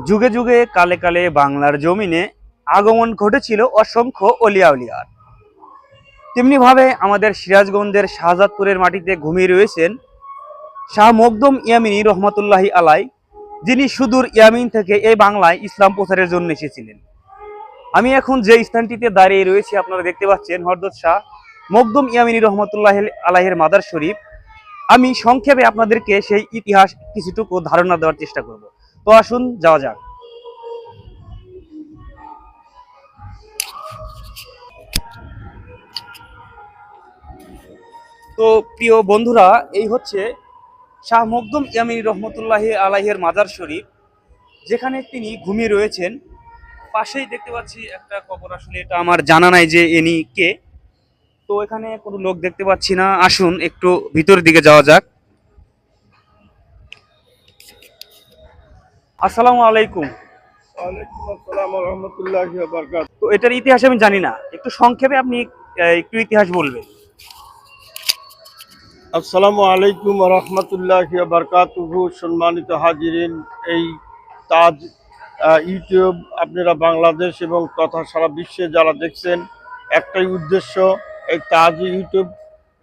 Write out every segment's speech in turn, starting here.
যুগে যুগে কালে কালে বাংলার জমিনে আগমন ঘটেছিল অসংখ্য অলিয়া উলিয়ার। তেমনি ভাবে আমাদের সিরাজগঞ্জের শাহজাদপুরের মাটিতে ঘুমিয়ে রয়েছেন শাহ মখদুম ইয়ামিনী রহমতুল্লাহি আলাই, যিনি সুদূর ইয়ামিন থেকে এই বাংলায় ইসলাম প্রচারের জন্য এসেছিলেন। আমি এখন যে স্থানটিতে দাঁড়িয়ে রয়েছি আপনারা দেখতে পাচ্ছেন হযরত শাহ মখদুম ইয়ামিনী রহমতুল্লাহি আলাইহির মাদার শরীফ। আমি সংক্ষেপে আপনাদেরকে সেই ইতিহাস কিছুটুকু ধারণা দেওয়ার চেষ্টা করব। তো আসুন যাওয়া যাক। তো প্রিয় বন্ধুরা, এই হচ্ছে শাহ মখদুম ইয়ামিনী রহমতুল্লাহি আলাইহির মাজার শরীফ, যেখানে তিনি ঘুমিয়ে রয়েছেন। পাশেই দেখতে পাচ্ছি একটা কবর, আসলে এটা আমার জানা নাই যে ইনি কে। তো এখানে কোনো লোক দেখতে পাচ্ছি না, আসুন একটু ভিতরের দিকে যাওয়া যাক। আসসালামু আলাইকুম। ওয়ালাইকুম আসসালাম ওয়া রাহমাতুল্লাহি ওয়া বারাকাতুহু। তো এটার ইতিহাস আমি জানি না, একটু সংক্ষেপে আপনি একটু ইতিহাস বলবেন। আসসালামু আলাইকুম ওয়া রাহমাতুল্লাহি ওয়া বারাকাতুহু। সম্মানিত হাজিরিন, এই তাজ ইউটিউব আপনারা বাংলাদেশ এবং তথা সারা বিশ্বে যারা দেখছেন, একটাই উদ্দেশ্য, এই তাজ ইউটিউব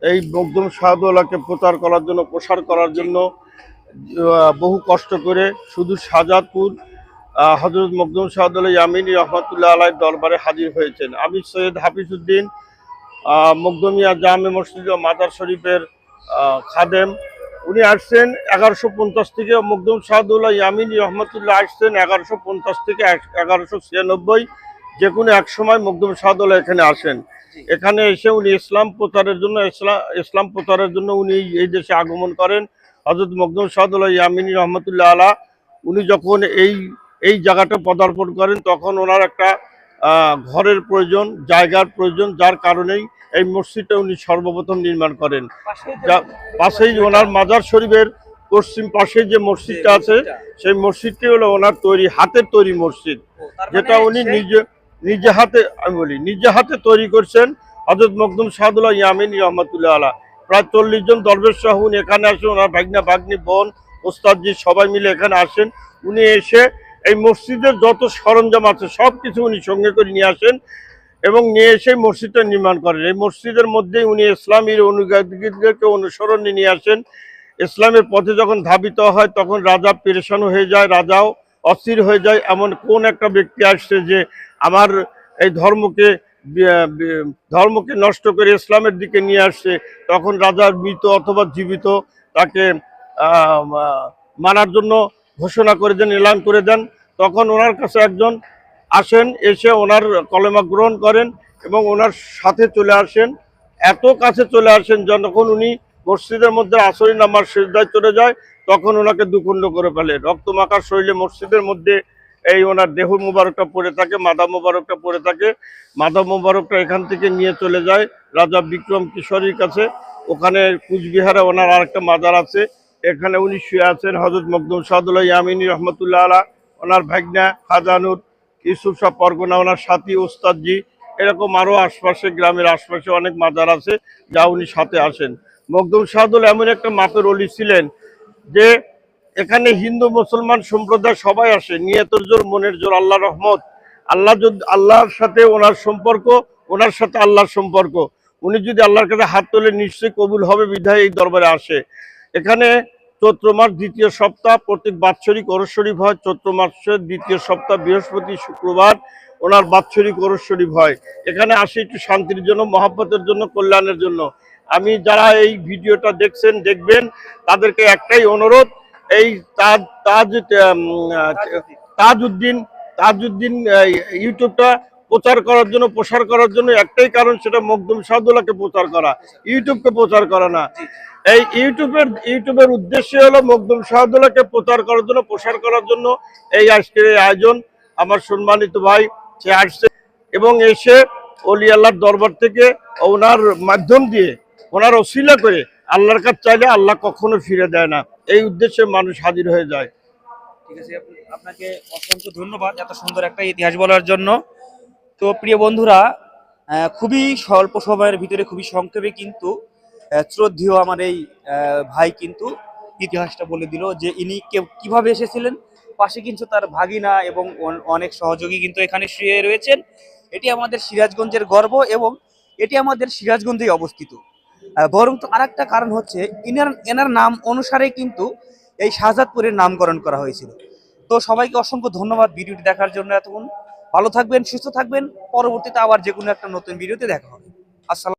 এই মখদুম শাহদৌলাকে প্রচার করার জন্য, প্রসার করার জন্য বহু কষ্ট করে শুধু শাহজাদপুর হযরত মখদুম শাহদৌলা ইয়ামিনী রহমতুল্লাহ আলাইহির দরবারে হাজির হয়েছেন। আমি সৈয়দ হাফিজউদ্দিন, মখদুমিয়া জামে মসজিদ ও মাজার শরীফের খাদেম। উনি আসছেন 1150 থেকে। মখদুম শাহদৌলা ইয়ামিনী রহমতুল্লাহ আসছেন 1150 থেকে 1196। যে কোনো এক সময় মখদুম শাহদৌলা এখানে আসেন। এখানে এসে উনি ইসলাম প্রচারের জন্য উনি এই দেশে আগমন করেন। হযরত মখদুম শাহদৌলা ইয়ামিনী রহমতুল্লাহ আলা উনি যখন এই জায়গাটা পদার্পণ করেন, তখন ওনার একটা ঘরের প্রয়োজন, জায়গার প্রয়োজন, যার কারণেই এই মসজিদটা উনি সর্বপ্রথম নির্মাণ করেন। পাশেই ওনার মাজার শরীফের পশ্চিম পাশে যে মসজিদটা আছে, সেই মসজিদটি হলো ওনার তৈরি, হাতের তৈরি মসজিদ, যেটা উনি নিজে হাতে তৈরি করছেন। হযরত মখদুম শাহদৌলা ইয়ামিনী রহমতুল্লাহ আলা প্রায় 40 জন দরবেশ সহ উনি এখানে আসেন। ওনার ভাগনা, ভাগ্নি, বোন, ওস্তাদজি সবাই মিলে এখানে আসেন। উনি এসে এই মসজিদের যত সরঞ্জাম আছে সব কিছু উনি সঙ্গে করে নিয়ে আসেন এবং নিয়ে এসে মসজিদটা নির্মাণ করেন। এই মসজিদের মধ্যেই উনি ইসলামের অনুগামীদেরকে অনুসরণে নিয়ে আসেন। ইসলামের পথে যখন ধাবিত হয়, তখন রাজা পেরেশান হয়ে যায়, রাজাও অস্থির হয়ে যায়। এমন কোন একটা ব্যক্তি আসছে যে আমার এই ধর্মকে নষ্ট করে ইসলামের দিকে নিয়ে আসছে। তখন রাজা মৃত অথবা জীবিত তাকে মানার জন্য ঘোষণা করে দেন, এলান করে দেন। তখন ওনার কাছে একজন আসেন, এসে ওনার কলেমা গ্রহণ করেন এবং ওনার সাথে চলে আসেন। এত কাছে চলে আসেন, যখন উনি মসজিদের মধ্যে আসরের নামাজ সিজদায় চলে যায়, তখন ওনাকে দুখণ্ড করে ফেলে। রক্তমাখা শরীরে মসজিদের মধ্যে এই ওনার দেহ মুবারকটা পড়ে থাকে, মাথা মুবারকটা পড়ে থাকে। মাথা মুবারকটা এখান থেকে নিয়ে চলে যায় রাজা বিক্রম কিশোরীর কাছে। ওখানে কুচবিহারে ওনার আরেকটা মাজার আছে, এখানে উনি শুয়ে আছেন। হযরত মখদুম শাহদৌলা ইয়ামিনী রহমতুল্লাহ আলা, ওনার ভাগনা খাজানুর, ইউসুফ শাহ পরগনা, ওনার সাথী ওস্তাদজি, এরকম আরও আশপাশে, গ্রামের আশপাশে অনেক মাজার আছে যা উনি সাথে আসেন। মখদুম শাহদৌলা এমন একটা মাপের অলি ছিলেন যে এখানে হিন্দু মুসলমান সম্প্রদায় সবাই আসে, নিয়তের জোর, মনের জোর, আল্লাহ রহমত। আল্লাহর সাথে ওনার সম্পর্ক, ওনার সাথে আল্লাহর সম্পর্ক। উনি যদি আল্লাহর কাছে হাত তোলে নিশ্চয়ই কবুল হবে, বিধায় এই দরবারে আসে। এখানে চৈত্র মাস 2য় সপ্তাহ প্রত্যেক বাৎসরিক ওরস শরীফ হয়। চৈত্র মাসের 2য় সপ্তাহ বৃহস্পতি শুক্রবার ওনার বাৎসরিক ওরস শরীফ হয়। এখানে আসে একটু শান্তির জন্য, মহব্বতের জন্য, কল্যাণের জন্য। আমি যারা এই ভিডিওটা দেখবেন, তাদেরকে একটাই অনুরোধ, এই তাজউদ্দিন ইউটিউবটা প্রচার করার জন্য, প্রসার করার জন্য একটাই কারণ, সেটা মখদুম শাহদৌলাকে প্রচার করা, ইউটিউবকে প্রচার করা না। এই ইউটিউবের উদ্দেশ্য হলো মখদুম শাহদৌলাকে প্রচার করার জন্য, প্রসার করার জন্য এই আজকের এই আয়োজন। আমার সম্মানিত ভাই সে আসছে এবং এসে অলি আল্লাহর দরবার থেকে ওনার মাধ্যম দিয়ে, ওনার ওসিলা করে আল্লাহর কাছে চাইলে আল্লাহ কখনো ফিরে দেয় না। এই উদ্দেশ্যে মানুষ হাজির হয়ে যায়। ঠিক আছে, আপনাকে অসংখ্য ধন্যবাদ এত সুন্দর একটা ইতিহাস বলার জন্য। তো প্রিয় বন্ধুরা, খুবই স্বল্প সময়ের ভিতরে, খুবই সংক্ষেপে কিন্তু শ্রদ্ধেয় আমার এই ভাই কিন্তু ইতিহাসটা বলে দিল যে ইনি কিভাবে এসেছিলেন পাশে কিন্তু তার ভাগিনা এবং অনেক সহযোগী কিন্তু এখানে শুয়ে রয়েছেন। এটি আমাদের সিরাজগঞ্জের গর্ব এবং এটি আমাদের সিরাজগঞ্জেই অবস্থিত। বরং তো আরেকটা কারণ হচ্ছে এনার নাম অনুসারে কিন্তু এই শাহজাদপুরের নামকরণ করা হয়েছিল। তো সবাইকে অসংখ্য ধন্যবাদ ভিডিওটি দেখার জন্য। এতক্ষণ ভালো থাকবেন, সুস্থ থাকবেন। পরবর্তীতে আবার যে কোনো একটা নতুন ভিডিওতে দেখা হবে। আসসালাম।